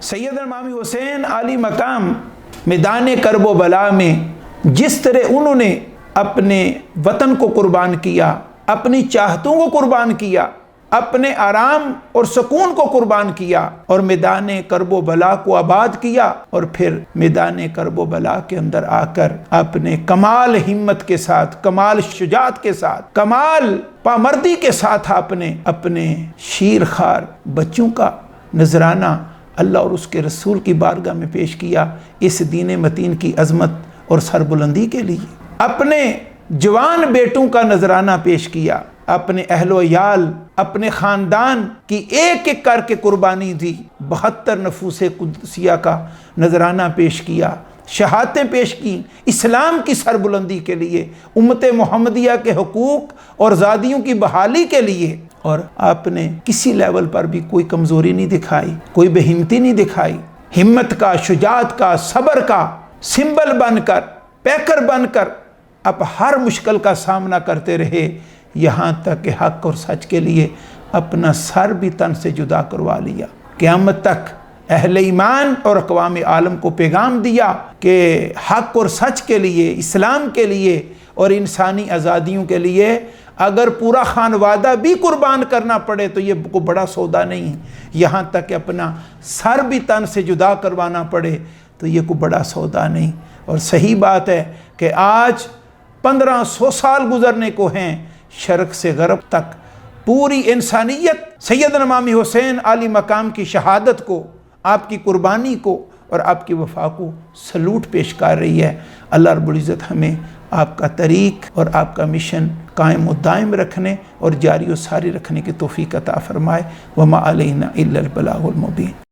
سیدنا امام حسین علی مقام میدان کرب و بلا میں جس طرح انہوں نے اپنے وطن کو قربان کیا، اپنی چاہتوں کو قربان کیا، اپنے آرام اور سکون کو قربان کیا اور میدان کرب و بلا کو آباد کیا، اور پھر میدان کرب و بلا کے اندر آ کر اپنے کمال ہمت کے ساتھ، کمال شجاعت کے ساتھ، کمال پامردی کے ساتھ آپ نے اپنے شیر خوار بچوں کا نذرانہ اللہ اور اس کے رسول کی بارگاہ میں پیش کیا، اس دین متین کی عظمت اور سربلندی کے لیے اپنے جوان بیٹوں کا نذرانہ پیش کیا، اپنے اہل و عیال، اپنے خاندان کی ایک ایک کر کے قربانی دی، 72 نفوس قدسیہ کا نذرانہ پیش کیا، شہادتیں پیش کی اسلام کی سربلندی کے لیے، امت محمدیہ کے حقوق اور آزادیوں کی بحالی کے لیے، اور آپ نے کسی لیول پر بھی کوئی کمزوری نہیں دکھائی، کوئی بے ہمتی نہیں دکھائی، ہمت کا، شجاعت کا، صبر کا سمبل بن کر، پیکر بن کر اب ہر مشکل کا سامنا کرتے رہے، یہاں تک کہ حق اور سچ کے لیے اپنا سر بھی تن سے جدا کروا لیا۔ قیامت تک اہل ایمان اور اقوام عالم کو پیغام دیا کہ حق اور سچ کے لیے، اسلام کے لیے اور انسانی آزادیوں کے لیے اگر پورا خانوادہ بھی قربان کرنا پڑے تو یہ کوئی بڑا سودا نہیں، یہاں تک کہ اپنا سر بھی تن سے جدا کروانا پڑے تو یہ کوئی بڑا سودا نہیں۔ اور صحیح بات ہے کہ آج 1500 سال گزرنے کو ہیں، شرق سے غرب تک پوری انسانیت سیدنا امام حسین علی مقام کی شہادت کو، آپ کی قربانی کو اور آپ کی وفا کو سلوٹ پیش کر رہی ہے۔ اللہ رب العزت ہمیں آپ کا طریق اور آپ کا مشن قائم و دائم رکھنے اور جاری و ساری رکھنے کی توفیق عطا فرمائے۔ وما علینا الا البلاغ المبین۔